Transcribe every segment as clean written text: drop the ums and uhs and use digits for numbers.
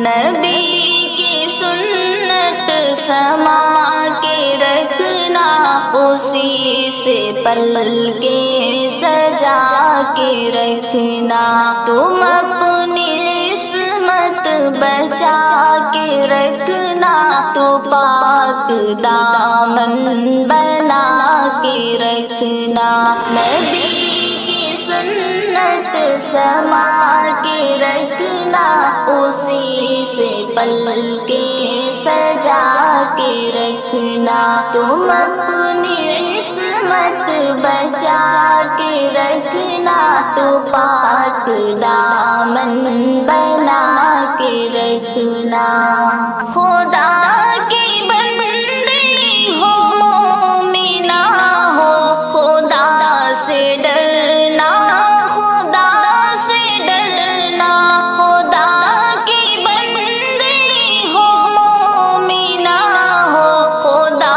نبی کی سنت سما کے رکھنا، اسی سے پل کے سجا کے رکھنا، تم اپنی عصمت بچا کے رکھنا، تو پاک دامن بنا کے رکھنا، نبی کی سنت سما کے رکھنا، اسی سے پل کے سجا کے رکھنا، تم اپنی عصمت بچا کے رکھنا، تو پاک دامن بنا کے رکھنا، خدا کی بندی ہو مومنہ ہو، خدا سے ڈرنا، خدا سے ڈرنا، خدا کی بندی ہو مومنہ ہو، خدا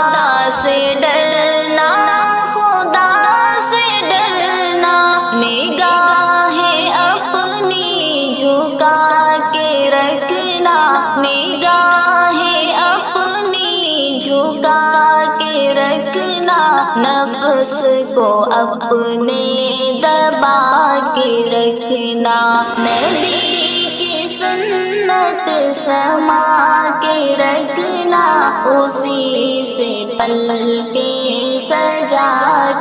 سے ڈرنا، خدا سے ڈرنا، نگاہیں اپنی جھکا کے رکھنا، نگاہیں اپنی جھکا کے رکھنا، نفس کو اپنے دبا کے رکھنا، نبی کی سنت سما کے رکھنا، اسی سے پل کے سجا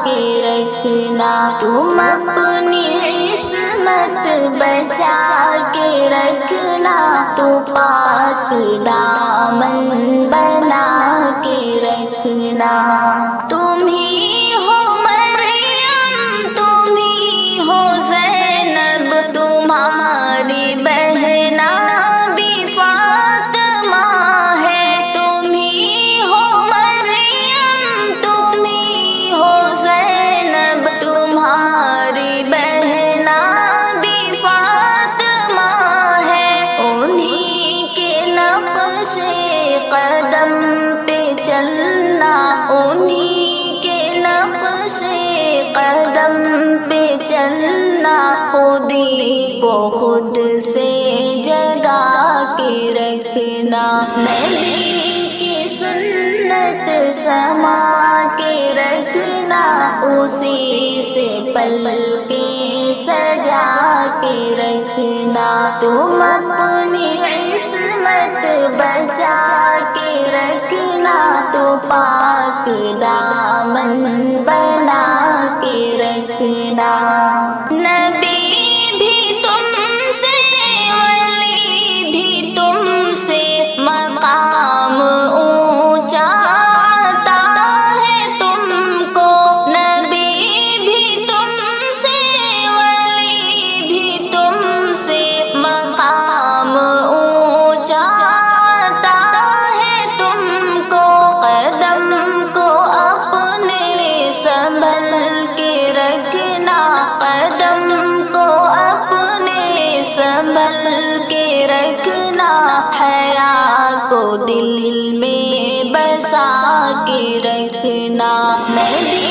کے رکھنا، تم اپنی عصمت بچا کے رکھنا، تو پاک دامن بنا کے رکھنا، تم ہی ہو مریم، تم ہی ہو زینب، تمہاری بہنا بھی فاطمہ ہے، تم ہی ہو مریم، تم ہی ہو زینب، تمہاری بہنا بھی فاطمہ ہے، انہی کے نقش قدم پہ چلنا، انہی کے نقش قدم پہ چلنا، خودی کو خود سے جگا کے رکھنا، نبی کی سنت سما کے رکھنا، اسی سے پل کے سجا کے رکھنا، تم اپنی عصمت بچا کے رکھنا، تو پاک دامن بنا کے رکھنا، نبی بھی تم سے، ولی بھی تم سے، مقام اونچا عطا ہے تم کو، نبی بھی تم سے، ولی بھی تم سے، مقام اونچا عطا ہے تم کو، قدم کو اپنے سنبھل کے رکھنا، قدم کو اپنے سنبھل کے رکھنا، حیا کو دل میں بسا کے رکھنا، نبی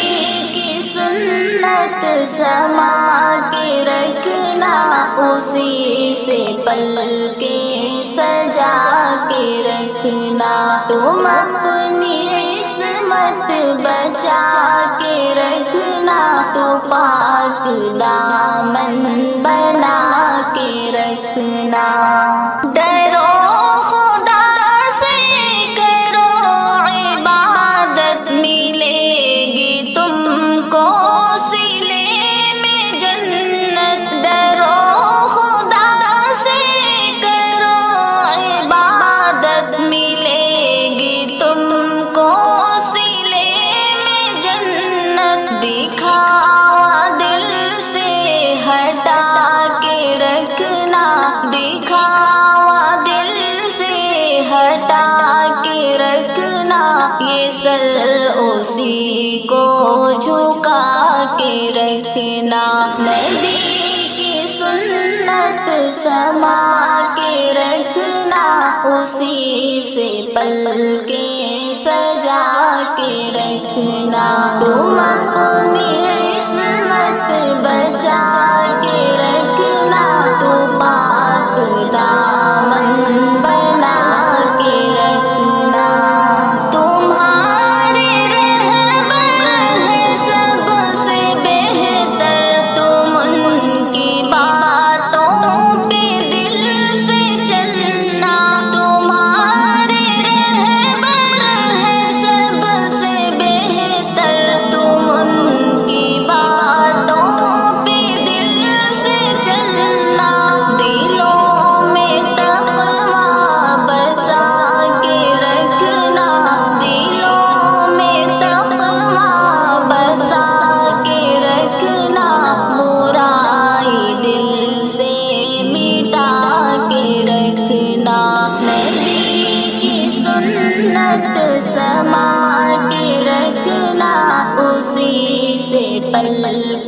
کی سنت سما کے رکھنا، اسی سے پل کے سجا کے رکھنا، تم اپنی عصمت بچا کے رکھنا، تو پاک دامن بنا کے رکھنا، ڈرو خدا سے کرو عبادت، ملے گی تم کو صلے میں جنت، ڈرو خدا سے کرو عبادت، ملے گی تم کو صلے میں جنت، دکھاوا دل سے ہٹا کے رکھنا، دکھاوا دل سے ہٹا کے رکھنا، یہ سر اسی کو جھکا کے رکھنا، نبی کی سنت سما کے رکھنا، اسی سے پل کے سجا کے رکھنا، تم اپنی عصمت بچا کے رکھنا، تو پاک دامن پل کے